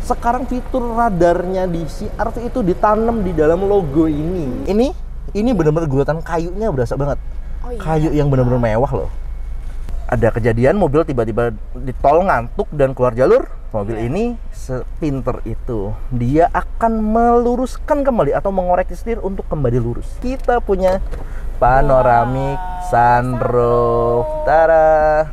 Sekarang fitur radarnya di CR-V itu ditanam di dalam logo ini. Ini benar-benar gulatan kayunya berasa banget. Oh, iya. Kayu yang benar-benar mewah loh. Ada kejadian mobil tiba-tiba di tol ngantuk dan keluar jalur. Mobil ini sepinter itu. Dia akan meluruskan kembali atau mengoreksi setir untuk kembali lurus. Kita punya panoramic sunroof. Tada.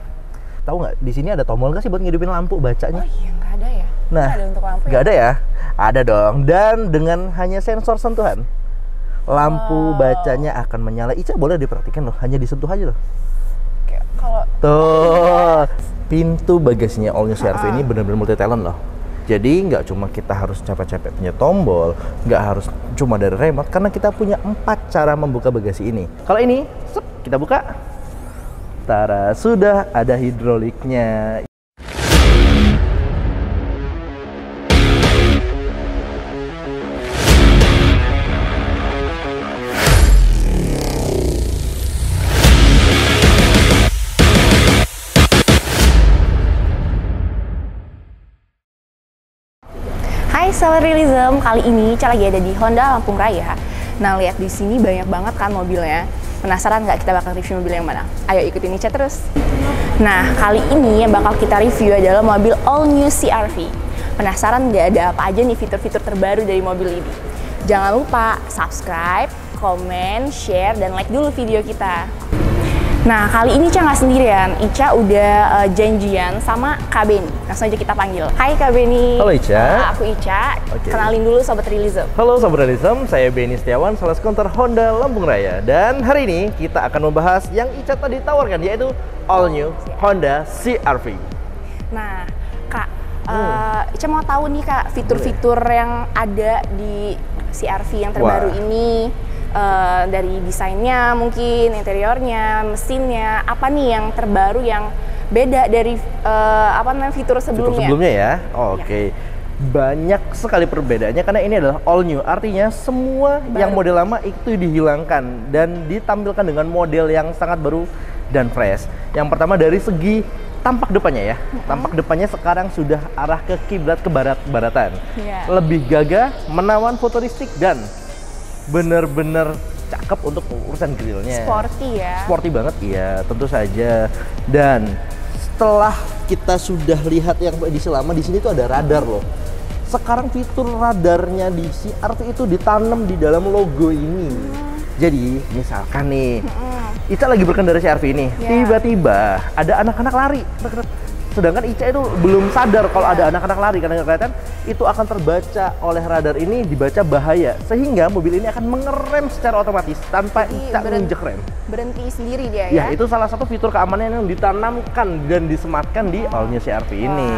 Tahu nggak di sini ada tombol nggak sih buat ngidupin lampu bacanya? Oh iya, nggak ada ya? Nah, Nggak ada untuk lampu nggak ada ya? Ada dong. Dan dengan hanya sensor sentuhan, lampu bacanya akan menyala. Ica boleh diperhatikan loh, hanya disentuh aja loh. Kalau Tuh, pintu bagasinya all new CR-V ini benar-benar multi talent loh. Jadi nggak cuma kita harus capek-capek punya tombol, nggak harus cuma dari remote, karena kita punya 4 cara membuka bagasi ini. Kalau ini, kita buka. Tara, sudah ada hidroliknya. Hai Sobat Realism, kali ini Ica lagi ada di Honda Lampung Raya. Nah, lihat di sini banyak banget kan mobilnya. Penasaran nggak kita bakal review mobil yang mana? Ayo ikutin Ica terus. Nah, kali ini yang bakal kita review adalah mobil all new CR-V. Penasaran nggak ada apa aja nih fitur-fitur terbaru dari mobil ini? Jangan lupa subscribe, komen, share, dan like dulu video kita. Nah, kali ini Ica nggak sendirian. Ica udah janjian sama Kak Beni. Langsung aja kita panggil. Hai Kak Beni. Halo Ica. Aku Ica. Oke. Kenalin dulu Sobat Realism. Halo Sobat Realism, saya Beni Setiawan, sales counter Honda Lampung Raya. Dan hari ini kita akan membahas yang Ica tadi tawarkan, yaitu all new Honda CR-V. Nah, Kak, Ica mau tahu nih Kak, fitur-fitur yang ada di CR-V yang terbaru ini. Dari desainnya mungkin, interiornya, mesinnya, apa nih yang terbaru yang beda dari fitur sebelumnya? Fitur sebelumnya ya? Oke. Banyak sekali perbedaannya karena ini adalah all new, artinya semua yang model lama itu dihilangkan dan ditampilkan dengan model yang sangat baru dan fresh. Yang pertama dari segi tampak depannya ya. Tampak depannya sekarang sudah arah ke kiblat ke barat-baratan. Lebih gagah, menawan, futuristik, dan bener-bener cakep untuk urusan grillnya. Sporty ya? Sporty banget, iya tentu saja. Dan setelah kita sudah lihat yang edisi lama, di sini tuh ada radar loh. Sekarang fitur radarnya di CR-V itu ditanam di dalam logo ini. Jadi misalkan nih, Ica lagi berkendara CR-V ini, tiba-tiba ada anak-anak lari. Sedangkan Ica itu belum sadar kalau ada anak-anak lari karena kelihatan itu akan terbaca oleh radar ini, dibaca bahaya, sehingga mobil ini akan mengerem secara otomatis tanpa Ica menginjek rem. Berhenti sendiri dia ya? Itu salah satu fitur keamanan yang ditanamkan dan disematkan di all new CR-V ini.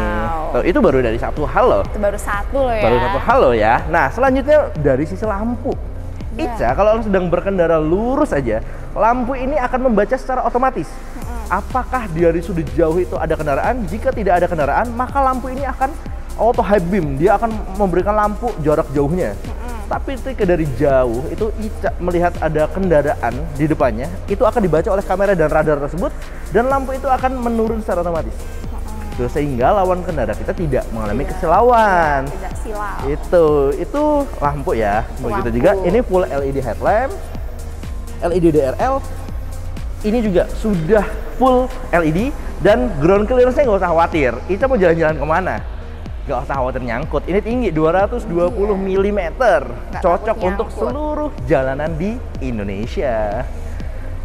Tuh, itu baru dari satu hal loh. Itu baru satu loh ya. Baru satu hal loh ya. Nah, selanjutnya dari sisi lampu. Ica kalau sedang berkendara lurus aja, lampu ini akan membaca secara otomatis. Apakah dari sudut jauh itu ada kendaraan? Jika tidak ada kendaraan, maka lampu ini akan auto high beam. Dia akan memberikan lampu jarak jauhnya. Tapi ketika dari jauh itu Ica melihat ada kendaraan di depannya, itu akan dibaca oleh kamera dan radar tersebut, dan lampu itu akan menurun secara otomatis. Sehingga lawan kendara kita tidak mengalami kesilauan. Tidak silau. Itu lampu ya. Begitu juga ini full LED headlamp, LED DRL. Ini juga sudah full LED dan ground clearance-nya nggak usah khawatir. Ica mau jalan-jalan kemana? Nggak usah khawatir nyangkut. Ini tinggi 220 mm. Cocok untuk seluruh jalanan di Indonesia.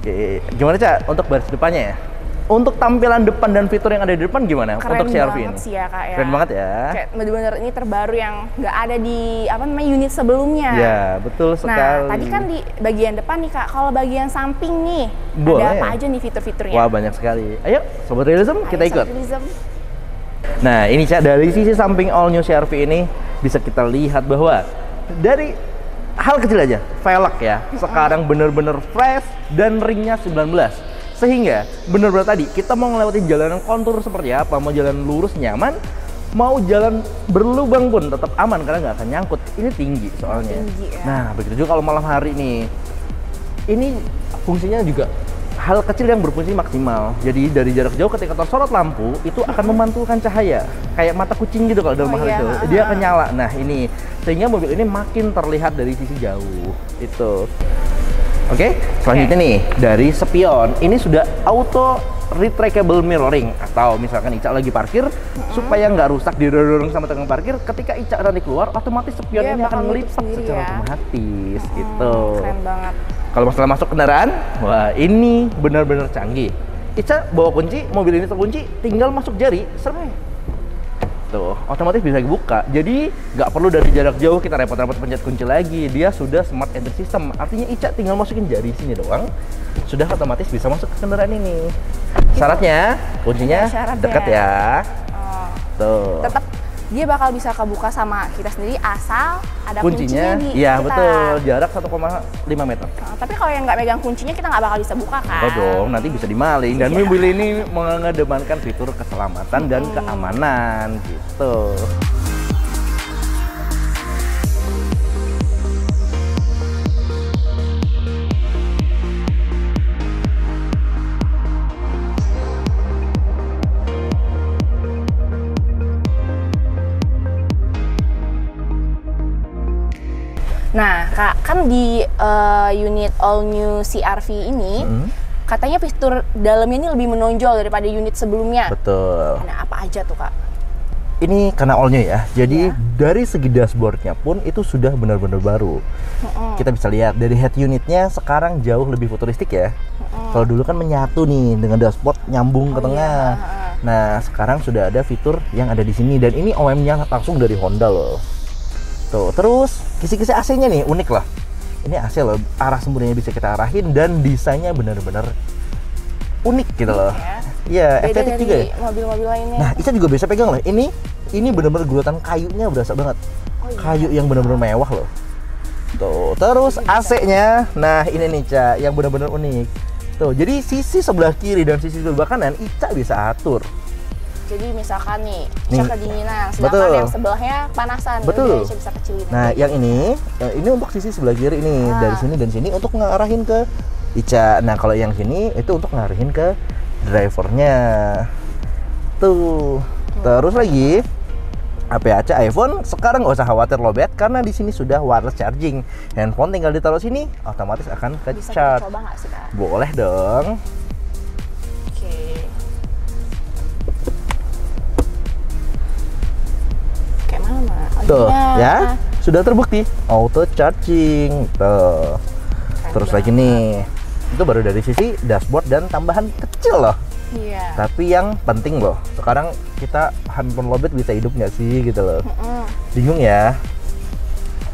Oke, gimana Ca untuk baris depannya ya? Untuk tampilan depan dan fitur yang ada di depan gimana? Keren untuk CR-V ini? banget sih ya Kak ya. Keren banget ya. Kayak bener-bener ini terbaru yang nggak ada di unit sebelumnya. Ya, betul sekali. Nah, tadi kan di bagian depan nih Kak, kalau bagian samping nih, ada apa aja nih fitur-fiturnya? Wah, banyak sekali. Ayo, Sobat Realism, kita ikut. Sobat Realism. Nah, ini Cak, dari sisi samping all new CR-V ini bisa kita lihat bahwa dari hal kecil aja, velg ya, sekarang bener-bener fresh dan ringnya 19. Sehingga bener-bener tadi kita mau ngelewatin jalanan kontur seperti apa, mau jalan lurus nyaman, mau jalan berlubang pun tetap aman karena nggak akan nyangkut. Ini tinggi soalnya. Tinggi, ya. Nah, begitu juga kalau malam hari nih. Ini fungsinya juga hal kecil yang berfungsi maksimal. Jadi dari jarak jauh ketika tersorot lampu itu akan memantulkan cahaya kayak mata kucing gitu kalau dalam hal itu. Dia akan nyala. Nah ini sehingga mobil ini makin terlihat dari sisi jauh itu. Oke, selanjutnya nih dari spion ini sudah auto retractable mirroring, atau misalkan Ica lagi parkir supaya nggak rusak didorong sama tukang parkir, ketika Ica nanti keluar otomatis spion ini akan melipat secara otomatis gitu. Keren banget. Kalau masalah masuk kendaraan, wah ini benar-benar canggih. Ica bawa kunci, mobil ini terkunci, tinggal masuk jari, serem. Tuh, otomatis bisa dibuka. Jadi nggak perlu dari jarak jauh kita repot-repot pencet kunci lagi. Dia sudah smart entry system. Artinya Ica tinggal masukin jari sini doang, sudah otomatis bisa masuk ke kendaraan ini. Syaratnya kuncinya dekat ya. Tuh. Tetap dia bakal bisa kebuka sama kita sendiri asal ada kuncinya di iya kita. Betul, jarak 1,5 meter. Tapi kalau yang nggak megang kuncinya kita nggak bakal bisa buka kan? Oh dong, nanti bisa dimaling. Dan mobil ini mengedepankan fitur keselamatan dan keamanan gitu. Nah, Kak, kan di unit all new CR-V ini katanya fitur dalamnya ini lebih menonjol daripada unit sebelumnya. Betul. Nah, apa aja tuh, Kak? Ini karena all new ya, jadi dari segi dashboardnya pun itu sudah benar-benar baru. Kita bisa lihat dari head unitnya sekarang jauh lebih futuristik ya. Kalau dulu kan menyatu nih dengan dashboard nyambung ke tengah. Nah, sekarang sudah ada fitur yang ada di sini, dan ini OM-nya langsung dari Honda loh. Tuh, terus kisi-kisi AC-nya nih unik lah. Ini AC loh, arah sembunyinya bisa kita arahin dan desainnya benar-benar unik gitu loh. Iya, estetik juga ya. Mobil-mobil lainnya. Nah, Ica juga bisa pegang loh. Ini benar-benar guratan kayunya berasa banget. Kayu yang benar-benar mewah loh. Tuh, terus AC-nya. Nah, ini nih Ica yang benar-benar unik. Tuh, jadi sisi sebelah kiri dan sisi sebelah kanan Ica bisa atur. Jadi misalkan nih, Ica kedinginan, sedangkan yang sebelahnya panasan. Betul. Ica bisa kecilin. Nah, yang ini untuk sisi sebelah kiri ini, dari sini dan sini untuk ngarahin ke Ica. Nah, kalau yang sini itu untuk ngarahin ke drivernya. Tuh. Terus lagi, HP iPhone sekarang nggak usah khawatir lowbat karena di sini sudah wireless charging. Handphone tinggal ditaruh sini, otomatis akan ke bisa charge. kita coba nggak sih, Kak? Boleh dong. Tuh, ya, sudah terbukti auto charging. Tuh. Terus lagi nih, itu baru dari sisi dashboard dan tambahan kecil loh. Iya. Tapi yang penting loh, sekarang kita handphone lowbat bisa hidup nggak sih gitu loh. Bingung ya.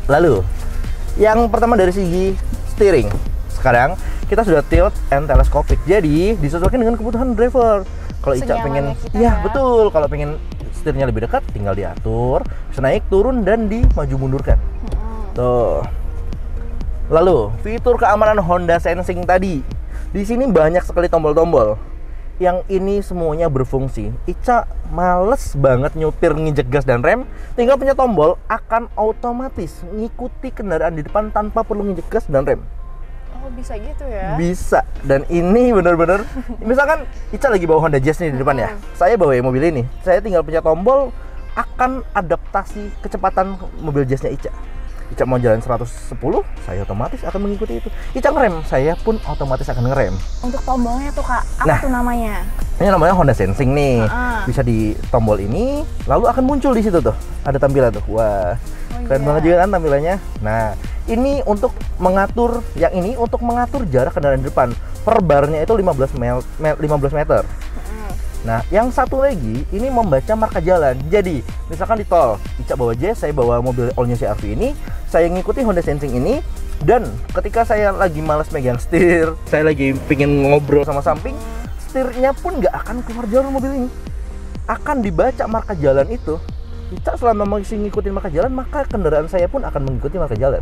Lalu, yang pertama dari segi steering. Sekarang kita sudah tilt and telescopic, jadi disesuaikan dengan kebutuhan driver. Kalau Ica pengen, ya betul. Kalau pengen setirnya lebih dekat, tinggal diatur, bisa naik, turun, dan di maju mundurkan. Tuh. Lalu fitur keamanan Honda Sensing tadi. Di sini banyak sekali tombol-tombol. Yang ini semuanya berfungsi. Ica males banget nyupir nginjek gas dan rem, tinggal punya tombol akan otomatis ngikuti kendaraan di depan tanpa perlu nginjek gas dan rem. Oh, bisa gitu ya? Bisa. Dan ini benar-benar misalkan Ica lagi bawa Honda Jazz nih di depan ya. Saya bawa mobil ini. Saya tinggal pencet tombol, akan adaptasi kecepatan mobil Jazz-nya Ica. Ica mau jalan 110, saya otomatis akan mengikuti itu. Ica ngerem, saya pun otomatis akan ngerem. Untuk tombolnya tuh, Kak, apa tuh namanya? Ini namanya Honda Sensing nih. Bisa di tombol ini, lalu akan muncul di situ tuh. Ada tampilan tuh. Wah, keren banget juga kan tampilannya. Nah, ini untuk mengatur, yang ini untuk mengatur jarak kendaraan di depan. Per barnya itu 15 meter. Nah, yang satu lagi ini membaca marka jalan. Jadi, misalkan di tol, Ica bawa Jazz, saya bawa mobil all new CR-V ini, saya ngikuti Honda Sensing ini, dan ketika saya lagi males megang setir, saya lagi pingin ngobrol sama samping, setirnya pun nggak akan keluar jalur mobil ini. Akan dibaca marka jalan itu. Ica selama masih ngikutin marka jalan, maka kendaraan saya pun akan mengikuti marka jalan.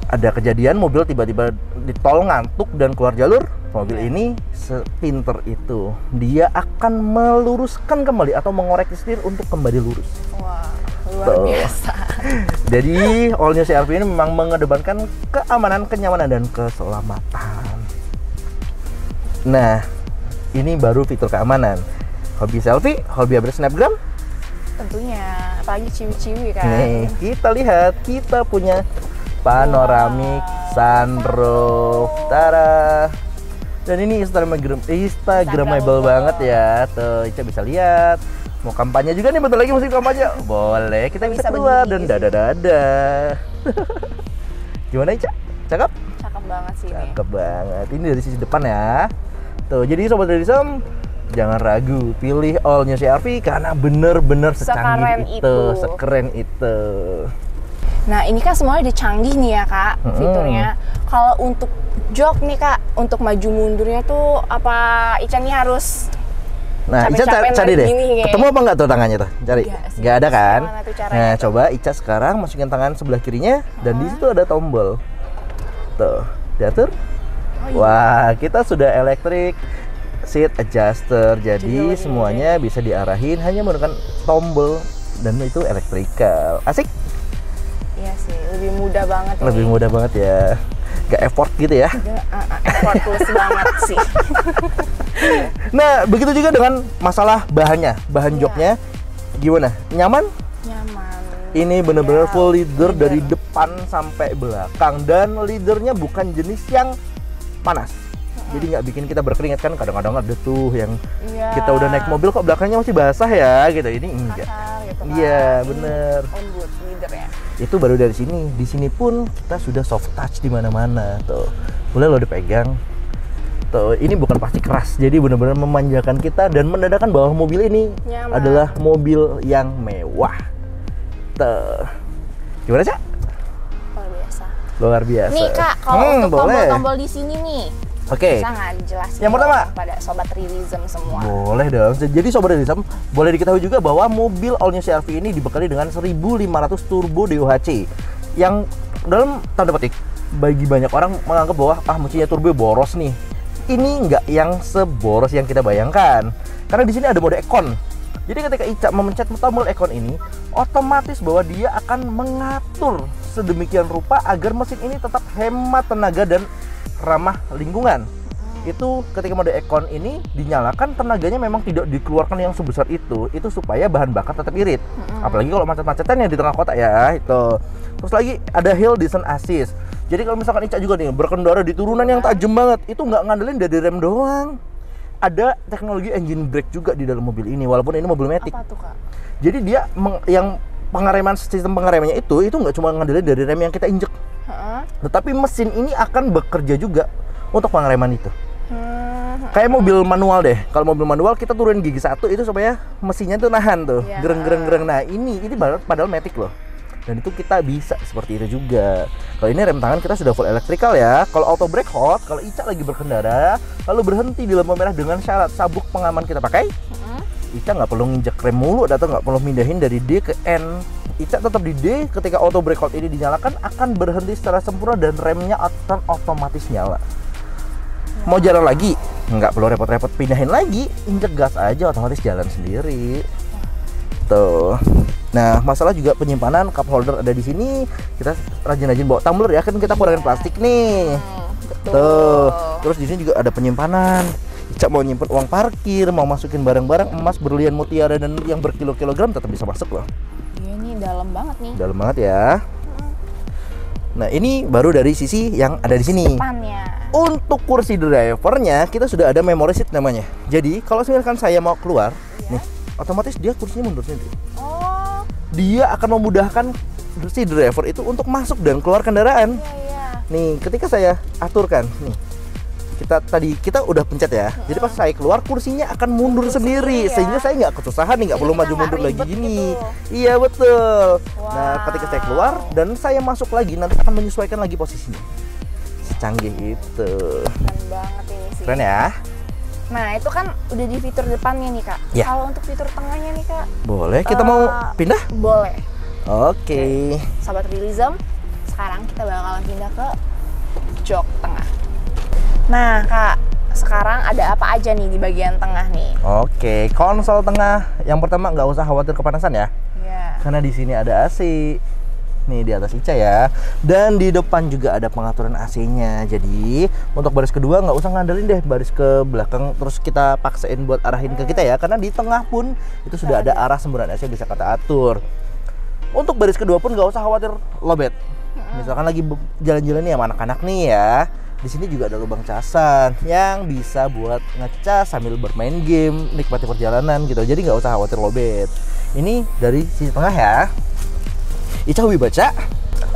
Ada kejadian mobil tiba-tiba di tol ngantuk dan keluar jalur, mobil ini sepinter itu, dia akan meluruskan kembali atau mengoreksi setir untuk kembali lurus. Wah, luar biasa. Jadi all new CR-V ini memang mengedepankan keamanan, kenyamanan, dan keselamatan. Nah, ini baru fitur keamanan. Hobi selfie, hobi update snapgram? Tentunya, apalagi ciwi-ciwi kan. Nih, kita lihat, kita punya panoramic sunroof. Tara. Dan ini Instagramable banget ya. Tuh, Ica bisa lihat. Mau kampanye juga nih, bentar lagi musim kampanye. Boleh, kita bisa keluar dan dada-dada. Gimana Ica? Cakep? Cakep banget sih ini. Cakep banget. Ini dari sisi depan ya. Tuh, jadi Sobat Realism, jangan ragu, pilih All New CR-V karena bener-bener secanggih itu, sekeren itu. Nah, ini kan semuanya udah canggih nih ya Kak, fiturnya. Kalau untuk jok nih Kak, untuk maju mundurnya tuh apa Ica nih harus Ica cari deh, ketemu apa enggak tuh tangannya tuh? Cari, nggak ada kan? Nah, coba Ica sekarang masukin tangan sebelah kirinya dan di situ ada tombol. Tuh, diatur. Wah, kita sudah electric seat adjuster, jadi semuanya bisa diarahin hanya menggunakan tombol dan itu elektrikal. Asik? Iya sih, lebih mudah banget. Lebih mudah banget ya, gak effort gitu ya? Effortless banget sih. Nah, begitu juga dengan masalah bahannya, bahan joknya gimana? Nyaman? Nyaman. Ini bener-bener full leather dari depan sampai belakang dan leathernya bukan jenis yang panas. Jadi nggak bikin kita berkeringat kan, kadang-kadang ada tuh yang kita udah naik mobil kok belakangnya masih basah ya gitu. Ini enggak. Gitu kan. Iya, bener. Lembut leather ya. Itu baru dari sini. Di sini pun kita sudah soft touch di mana-mana tuh. Boleh lo dipegang. Tuh, ini bukan plastik keras. Jadi benar-benar memanjakan kita dan menandakan bahwa mobil ini adalah mobil yang mewah. Tuh. Gimana, Cak? Luar biasa. Luar biasa. Nih, Kak, kalau untuk tombol-tombol di sini nih. Oke. Bisa nggak dijelasin yang pertama pada Sobat Realism semua? Boleh dong. Jadi Sobat Realism, boleh diketahui juga bahwa mobil All New CR-V ini dibekali dengan 1500 turbo DOHC yang dalam tanda petik bagi banyak orang menganggap bahwa mesinnya turbo boros nih. Ini nggak yang seboros yang kita bayangkan. Karena di sini ada mode Econ. Jadi ketika Ica memencet tombol Econ ini, otomatis bahwa dia akan mengatur sedemikian rupa agar mesin ini tetap hemat tenaga dan ramah lingkungan. Itu ketika mode Econ ini dinyalakan, tenaganya memang tidak dikeluarkan yang sebesar itu supaya bahan bakar tetap irit. Apalagi kalau macet-macetan yang di tengah kota ya itu. Terus lagi ada Hill Descent Assist. Jadi kalau misalkan Ica juga nih berkendara di turunan yang tajam banget, itu nggak ngandelin dari rem doang. Ada teknologi engine brake juga di dalam mobil ini, walaupun ini mobil matic. Apa tuh, Kak? Jadi dia yang pengereman, sistem pengeremannya itu nggak cuma ngandelin dari rem yang kita injek. Tetapi mesin ini akan bekerja juga untuk pengereman itu. Kayak mobil manual deh. Kalau mobil manual kita turunin gigi satu itu supaya mesinnya tuh nahan tuh, gereng. Nah ini padahal matic loh. Dan itu kita bisa seperti itu juga. Kalau ini rem tangan kita sudah full elektrikal ya. Kalau auto brake hot, kalau Ica lagi berkendara lalu berhenti di lampu merah dengan syarat sabuk pengaman kita pakai, Ica nggak perlu nginjek rem mulu atau nggak perlu mindahin dari D ke N. Ica tetap di D. Ketika auto brake hot ini dinyalakan akan berhenti secara sempurna dan remnya akan otomatis nyala. Mau jalan lagi, nggak perlu repot-repot pindahin lagi, injek gas aja otomatis jalan sendiri. Tuh. Nah, masalah juga penyimpanan cup holder ada di sini. Kita rajin-rajin bawa tumbler ya, kan kita kurangin plastik nih. Betul. Tuh. Terus di sini juga ada penyimpanan. Ica mau nyimpen uang parkir, mau masukin barang-barang emas, berlian, mutiara dan yang berkilo-kilogram tetap bisa masuk loh. Iya nih, dalam banget nih. Dalam banget ya. Nah, ini baru dari sisi yang ada di sini. Depannya. Untuk kursi drivernya kita sudah ada memory seat namanya. Jadi, kalau misalkan saya mau keluar, nih, otomatis dia kursinya mundur sendiri. Oh. Dia akan memudahkan si driver itu untuk masuk dan keluar kendaraan. Iya. Nih, ketika saya aturkan, nih, kita udah pencet ya. Jadi pas saya keluar kursinya akan mundur sendiri, sehingga saya nggak kesusahan nih, nggak perlu maju mundur lagi gini. Gitu. Iya betul. Wow. Nah, ketika saya keluar dan saya masuk lagi, nanti akan menyesuaikan lagi posisinya. Secanggih itu. Keren banget ini sih. Keren ya. Nah, itu kan udah di fitur depannya nih, Kak. Ya. Kalau untuk fitur tengahnya nih, Kak. Boleh, kita mau pindah? Boleh. Oke. Sobat Realism, sekarang kita bakalan pindah ke jok tengah. Nah, Kak, sekarang ada apa aja nih di bagian tengah nih? Oke, konsol tengah. Yang pertama nggak usah khawatir kepanasan ya. Iya. Karena di sini ada AC. nih di atas Ica ya. Dan di depan juga ada pengaturan AC-nya. Jadi untuk baris kedua nggak usah ngandelin deh baris ke belakang terus kita paksain buat arahin ke kita ya, karena di tengah pun itu sudah ada arah semburan AC bisa kita atur. Untuk baris kedua pun nggak usah khawatir lowbat. Misalkan lagi jalan-jalan nih sama anak-anak nih ya, di sini juga ada lubang casan yang bisa buat ngecas sambil bermain game, nikmati perjalanan gitu. Jadi nggak usah khawatir lowbat. Ini dari sisi tengah ya. Ica hobi baca?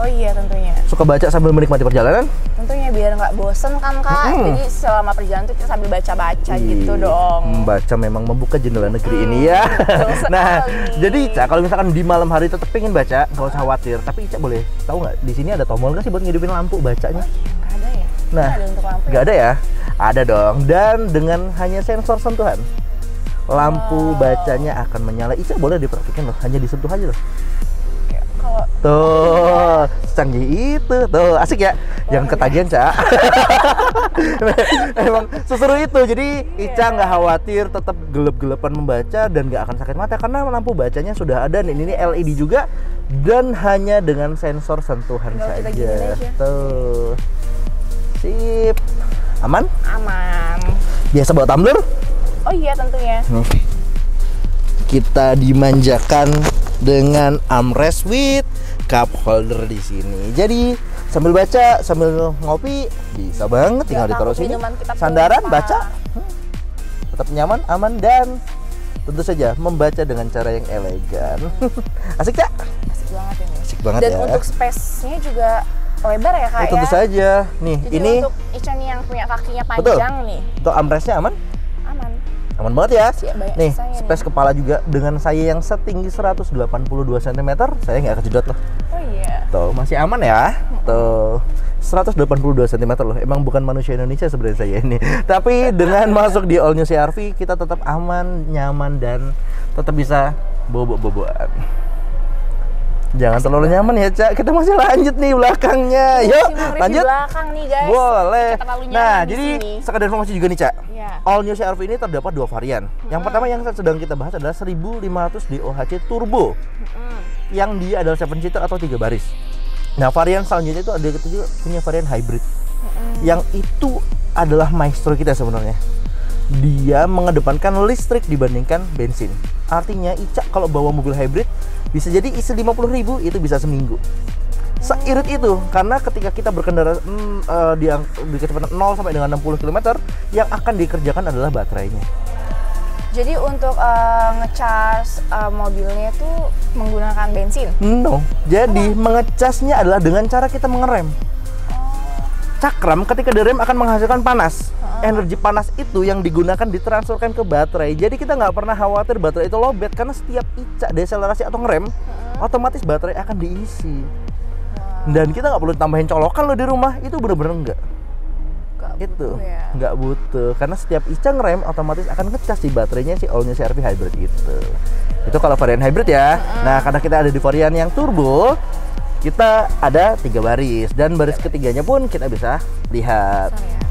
Oh iya tentunya. Suka baca sambil menikmati perjalanan? Tentunya biar nggak bosen kan Kak. Jadi selama perjalanan tuh kita sambil baca-baca gitu dong. Membaca memang membuka jendela negeri ini ya. Nah, jadi Ica kalau misalkan di malam hari tetap pengen baca, nggak usah khawatir. Tapi Ica boleh tahu nggak di sini ada tombol nggak sih buat ngidupin lampu bacanya? Nggak ada ya? Nah, ada untuk lampu nggak ada ya? Ada dong. Dan dengan hanya sensor sentuhan, lampu bacanya akan menyala. Ica boleh dipraktikin loh, hanya disentuh aja loh. Kalau Tuh, canggih itu. Tuh, asik ya? Jangan ketagihan, Ca. Emang seseru itu. Jadi Ica nggak khawatir, tetap gelap-gelapan membaca dan nggak akan sakit mata karena lampu bacanya sudah ada. Dan ini LED juga dan hanya dengan sensor sentuhan Tinggal kita saja. giniin aja. Tuh. Sip. Aman? aman. Biasa bawa tumbler? Oh iya tentunya. Nih. Kita dimanjakan dengan armrest with cup holder di sini. Jadi sambil baca, sambil ngopi bisa banget, tinggal Nggak ditaruh takut sini. minuman kita Sandaran, tumpah. baca, tetap nyaman, aman dan tentu saja membaca dengan cara yang elegan. Asik Cak? Asik banget ini. Asik banget Dan ya. untuk space-nya juga lebar ya Kak Oh, tentu ya. saja. Nih, Jadi ini untuk Ica nih yang punya kakinya Betul. panjang nih, untuk armrestnya aman? aman. Aman banget ya. Iya, banyak Nih, sisanya space kepala juga dengan saya yang setinggi 182 cm, saya nggak kejedot loh. Oh iya. Tuh, masih aman ya. Tuh, 182 cm loh. Emang bukan manusia Indonesia sebenarnya saya ini. Tapi dengan masuk di All New CR-V, kita tetap aman, nyaman, dan tetap bisa bobo-boboan. Jangan terlalu nyaman ya, Cak. Kita masih lanjut nih belakangnya. Yuk, Masih lanjut. di belakang nih guys. Boleh. Kita terlalu nyaman Nah, di jadi sini. sekadar informasi juga nih, Cak. Iya. All New CR-V ini terdapat dua varian. Yang pertama yang sedang kita bahas adalah 1500 DOHC Turbo. Yang dia adalah 7 seater atau 3 baris. Nah, varian selanjutnya itu ada kita juga punya varian hybrid. Yang itu adalah maestro kita sebenarnya. Dia mengedepankan listrik dibandingkan bensin. Artinya Ica kalau bawa mobil hybrid bisa jadi isi 50.000 itu bisa seminggu. Seirit itu karena ketika kita berkendara di kecepatan 0 sampai dengan 60 km yang akan dikerjakan adalah baterainya. Jadi untuk ngecas mobilnya itu menggunakan bensin. No. Jadi mengecasnya adalah dengan cara kita mengerem. Cakram ketika direm akan menghasilkan panas. Energi panas itu yang digunakan ditransferkan ke baterai. Jadi kita nggak pernah khawatir baterai itu lowbat karena setiap Ica deselerasi atau ngerem, otomatis baterai akan diisi. Dan kita nggak perlu tambahin colokan loh di rumah. Itu bener-bener enggak. Itu ya. nggak butuh karena setiap Ica ngerem otomatis akan ngecas di baterainya si All New CR-V hybrid itu. Itu kalau varian hybrid ya. Nah, karena kita ada di varian yang turbo, kita ada 3 baris dan baris ketiganya pun kita bisa lihat. Sorry ya.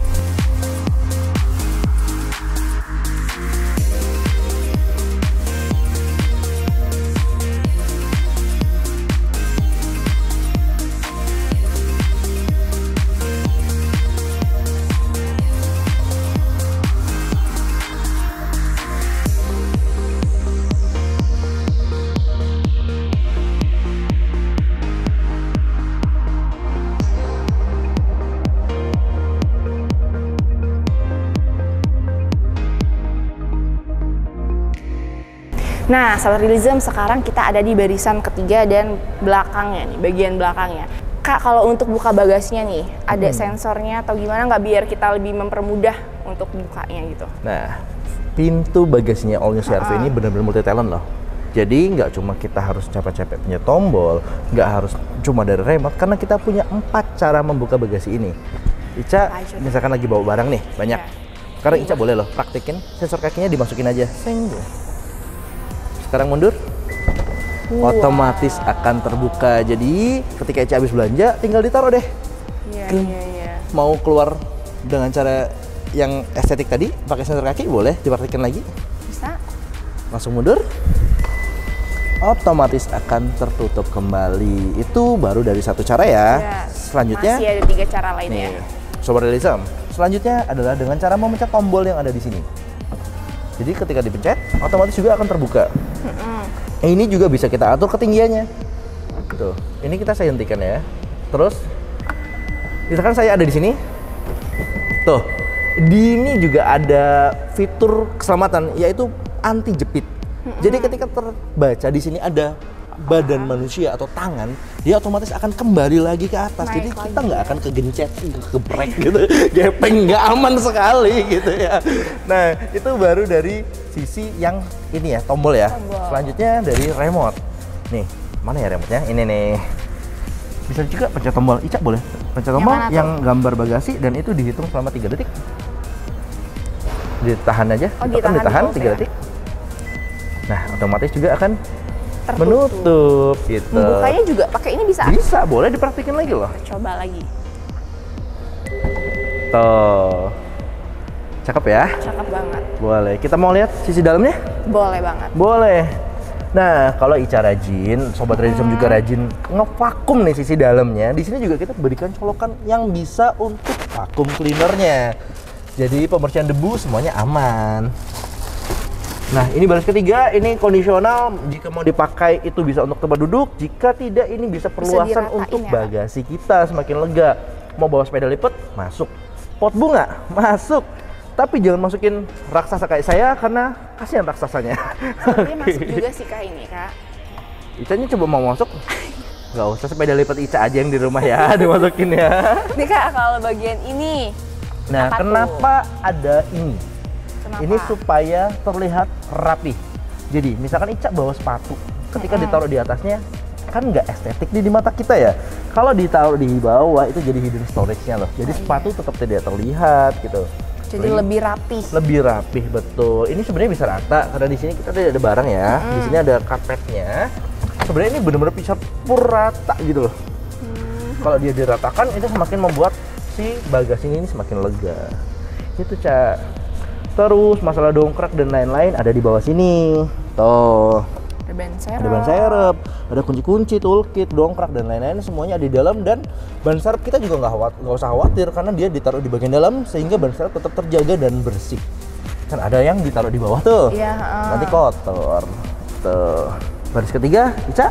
Nah, Sahabat Realism, sekarang kita ada di barisan ketiga dan belakangnya nih, bagian belakangnya. Kak, kalau untuk buka bagasinya nih, ada sensornya atau gimana nggak biar kita lebih mempermudah untuk bukanya gitu? Nah, pintu bagasinya All New CR-V ini benar-benar multi talent loh. Jadi nggak cuma kita harus capek-capek punya tombol, nggak harus cuma dari remote, karena kita punya 4 cara membuka bagasi ini. Ica misalkan lagi bawa barang nih banyak, sekarang Ica boleh loh praktekin sensor kakinya dimasukin aja. Sekarang mundur, otomatis akan terbuka. Jadi ketika Ica habis belanja, tinggal ditaruh deh. Iya. Mau keluar dengan cara yang estetik tadi, pakai sensor kaki boleh dipraktekin lagi. Bisa. Langsung mundur, otomatis akan tertutup kembali. Itu baru dari satu cara ya. Selanjutnya masih ada 3 cara lainnya. Nih, Sobat Realism, selanjutnya adalah dengan cara memencet tombol yang ada di sini. Jadi ketika dipencet, otomatis juga akan terbuka. Ini juga bisa kita atur ketinggiannya. Tuh, ini kita saya hentikan ya. Terus, misalkan saya ada di sini. Tuh, di ini juga ada fitur keselamatan, yaitu anti jepit. Jadi ketika terbaca di sini ada badan manusia atau tangan, dia otomatis akan kembali lagi ke atas. Jadi kita nggak akan kegencet, kegeprek gitu, gepeng, nggak aman sekali gitu ya. Nah, itu baru dari sisi yang ini ya, tombol ya. Selanjutnya dari remote. Nih, mana ya remote-nya? Ini nih. Bisa juga pencet tombol. Ica boleh pencet tombol yang gambar bagasi dan itu dihitung selama 3 detik. Ditahan aja, ditahan 3 detik. Nah, otomatis juga akan menutup gitu. Membukanya juga pakai ini bisa? Bisa, boleh dipraktikin lagi loh. Coba lagi. Tuh. Cakep ya? Cakep banget. Boleh. Kita mau lihat sisi dalamnya? Boleh banget. Boleh. Nah, kalau Ica rajin, Sobat Realism juga rajin ngevakum nih sisi dalamnya. Di sini juga kita berikan colokan yang bisa untuk vakum cleanernya. Jadi pembersihan debu semuanya aman. Nah, ini baris ketiga, ini kondisional. Jika mau dipakai itu bisa untuk tempat duduk. Jika tidak, ini bisa perluasan untuk bagasi kita semakin lega. Mau bawa sepeda lipat, masuk. Pot bunga, masuk. Tapi jangan masukin raksasa kayak saya karena kasihan raksasanya. Sebenarnya masuk juga sih Kak ini, Kak. Icanya coba mau masuk. Gak usah, sepeda lipat Ica aja yang di rumah ya dimasukin ya. Nih Kak, kalau bagian ini. Nah, kenapa ada ini? Kenapa? Ini supaya terlihat rapi. Jadi, misalkan Ica bawa sepatu, ketika ditaruh di atasnya, kan nggak estetik di mata kita ya. Kalau ditaruh di bawah, itu jadi hidden storage-nya loh. Jadi sepatu tetap tidak terlihat gitu. Jadi lebih rapi. Lebih rapi, betul. Ini sebenarnya bisa rata, karena di sini kita tidak ada barang ya. Di sini ada karpetnya. Sebenarnya ini benar-benar bisa pur rata gitu loh. Kalau dia diratakan, itu semakin membuat si bagasi ini semakin lega. Itu, Ca. Terus masalah dongkrak dan lain-lain ada di bawah sini. Tuh. Ada ban serep. Ada ban serep, ada kunci-kunci, toolkit, dongkrak dan lain-lain semuanya ada di dalam. Dan ban serep kita juga nggak usah khawatir karena dia ditaruh di bagian dalam sehingga ban serep tetap terjaga dan bersih. Kan ada yang ditaruh di bawah tuh. Iya. Nanti kotor. Tuh. Baris ketiga, Ica.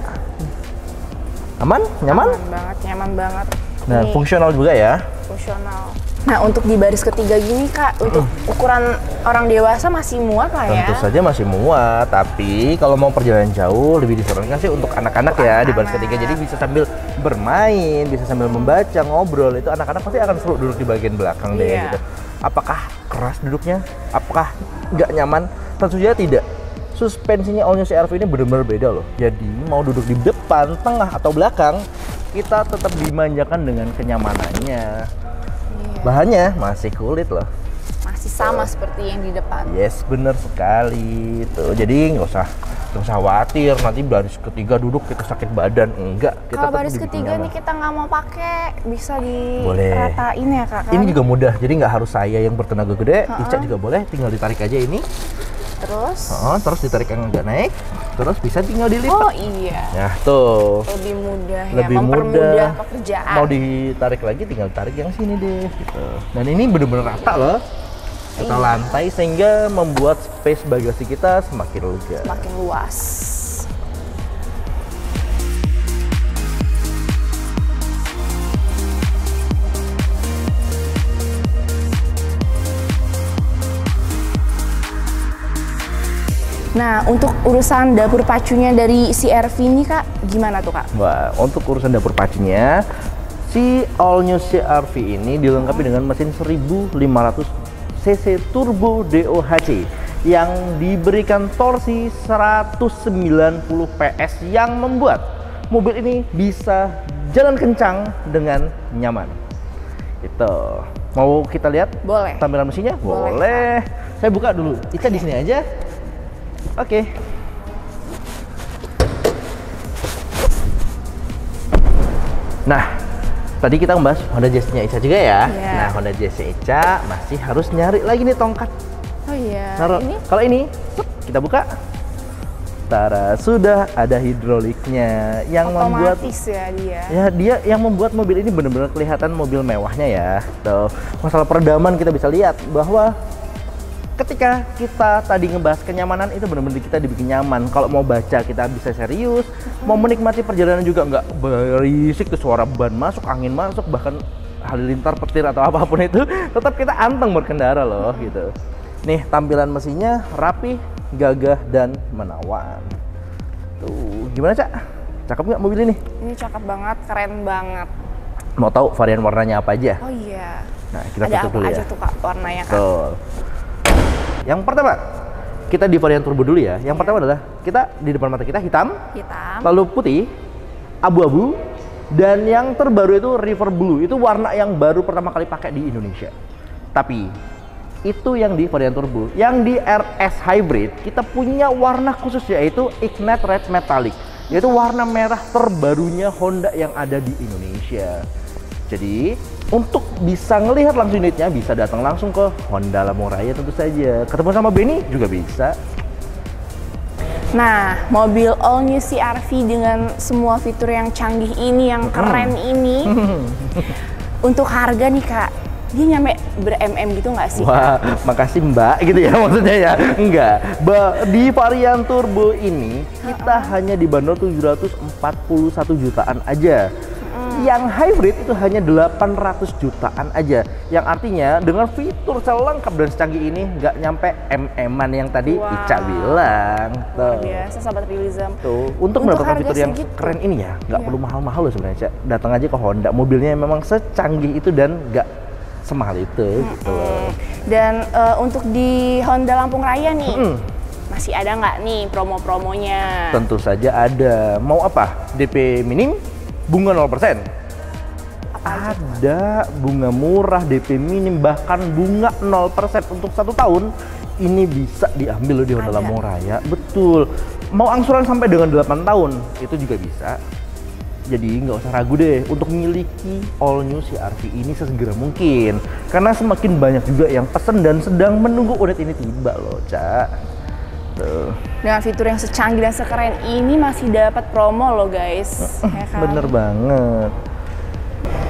Aman? Nyaman? Aman banget, nyaman banget. Nah, ini fungsional juga ya. Fungsional. Nah, untuk di baris ketiga gini Kak, untuk ukuran orang dewasa masih muat lah ya? Tentu saja masih muat, tapi kalau mau perjalanan jauh lebih disarankan sih untuk anak-anak ya di baris ketiga. Jadi bisa sambil bermain, bisa sambil membaca, ngobrol. Itu anak-anak pasti akan seru duduk di bagian belakang deh gitu. Apakah keras duduknya? Apakah nggak nyaman? Tentu saja tidak. Suspensinya All New CR-V ini benar-benar beda loh. Jadi mau duduk di depan, tengah, atau belakang, kita tetap dimanjakan dengan kenyamanannya. Bahannya masih kulit loh. Masih sama seperti yang di depan. Yes, bener sekali. Tuh, jadi nggak usah khawatir nanti baris ketiga duduk kita sakit badan. Enggak. Kalau baris ketiga nih kita nggak mau pakai, bisa diratain ya Kak? Ini juga mudah, jadi nggak harus saya yang bertenaga gede. Ica juga boleh, tinggal ditarik aja ini. Terus ditarik yang agak naik, terus bisa tinggal dilipat. Oh iya. Nah tuh. Lebih mudah ya, lebih mempermudah mudah pekerjaan. Mau ditarik lagi, tinggal tarik yang sini deh, gitu. Dan ini bener-bener rata loh. Kita lantai sehingga membuat space bagasi kita semakin lega. Semakin luas. Nah, untuk urusan dapur pacunya dari CR-V ini Kak, gimana tuh Kak? Wah, untuk urusan dapur pacunya, si All New CR-V ini dilengkapi dengan mesin 1500 cc turbo DOHC yang diberikan torsi 190 PS yang membuat mobil ini bisa jalan kencang dengan nyaman. Itu. Mau kita lihat? Boleh. Tampilan mesinnya? Boleh. Saya buka dulu. Ica di sini aja. Oke. Nah, tadi kita membahas Honda Jazz-nya Ica juga ya. Nah, Honda Jazz-nya Ica masih harus nyari lagi nih tongkat. Oh iya. Kalau ini kita buka, Nusantara sudah ada hidroliknya yang membuat otomatis ya dia. ya dia yang membuat mobil ini benar-benar kelihatan mobil mewahnya ya. Tuh, masalah peredaman kita bisa lihat bahwa ketika kita tadi ngebahas kenyamanan itu benar-benar kita dibikin nyaman. Kalau mau baca kita bisa serius, mau menikmati perjalanan juga nggak berisik tuh suara ban masuk, angin masuk, bahkan halilintar, petir atau apapun itu tetap kita anteng berkendara loh gitu. Nih tampilan mesinnya rapi, gagah dan menawan. Tuh, gimana Cak? Cakep nggak mobil ini? Ini cakep banget, keren banget. Mau tahu varian warnanya apa aja? Oh iya. Nah, kita Ada tutup apa dulu aja ya. tuh Kak warnanya Kak? Betul. Yang pertama, kita di varian turbo dulu ya. Yang pertama adalah kita di depan mata kita hitam, Hitam. lalu putih, abu-abu, dan yang terbaru itu river blue. Itu warna yang baru pertama kali pakai di Indonesia. Tapi itu yang di varian turbo. Yang di RS Hybrid kita punya warna khusus yaitu Ignite Red Metallic, yaitu warna merah terbarunya Honda yang ada di Indonesia. Jadi untuk bisa ngelihat langsung unitnya bisa datang langsung ke Honda Lampung Raya tentu saja. Ketemu sama Benny juga bisa. Nah, mobil all new CR-V dengan semua fitur yang canggih ini, yang keren ini, untuk harga nih Kak, dia nyampe ber-MM gitu nggak sih? Wah, makasih Mbak gitu ya maksudnya ya. Enggak. Di varian turbo ini kita hanya dibanderol 741 jutaan aja. Yang hybrid itu hanya 800 jutaan aja. Yang artinya dengan fitur selengkap dan secanggih ini nggak nyampe MM-an yang tadi Ica bilang. Luar biasa Sobat Realism. Tuh, untuk mendapatkan fitur yang keren ini ya, nggak perlu mahal-mahal loh sebenarnya, Cak. Datang aja ke Honda, mobilnya memang secanggih itu dan nggak semahal itu gitu loh. Dan untuk di Honda Lampung Raya nih, masih ada nggak nih promo-promonya? Tentu saja ada. Mau apa? DP minim, bunga 0%. Ada bunga murah, DP minim, bahkan bunga 0% untuk 1 tahun. Ini bisa diambil loh di Honda Lampung Raya. Betul. Mau angsuran sampai dengan 8 tahun, itu juga bisa. Jadi nggak usah ragu deh untuk memiliki all new CR-V ini sesegera mungkin. Karena semakin banyak juga yang pesen dan sedang menunggu unit ini tiba loh, Cak. Tuh. Dengan fitur yang secanggih dan sekeren ini masih dapat promo loh guys. Ya kan? Bener banget.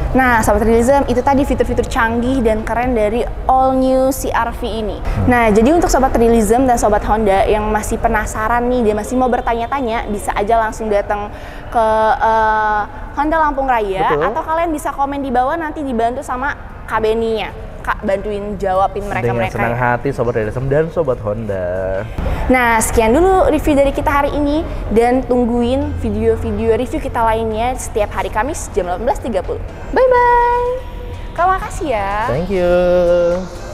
Nah, Sobat Realism, itu tadi fitur-fitur canggih dan keren dari all new CR-V ini. Nah, jadi untuk Sobat Realism dan Sobat Honda yang masih penasaran nih, dia masih mau bertanya-tanya, bisa aja langsung datang ke Honda Lampung Raya. Betul. Atau kalian bisa komen di bawah, nanti dibantu sama Kak Benny-nya. Kak bantuin jawabin mereka-mereka. Dengan senang hati Sobat Realism dan Sobat Honda. Nah, sekian dulu review dari kita hari ini, dan tungguin video-video review kita lainnya setiap hari Kamis jam 18.30. Bye-bye. Terima kasih ya. Thank you.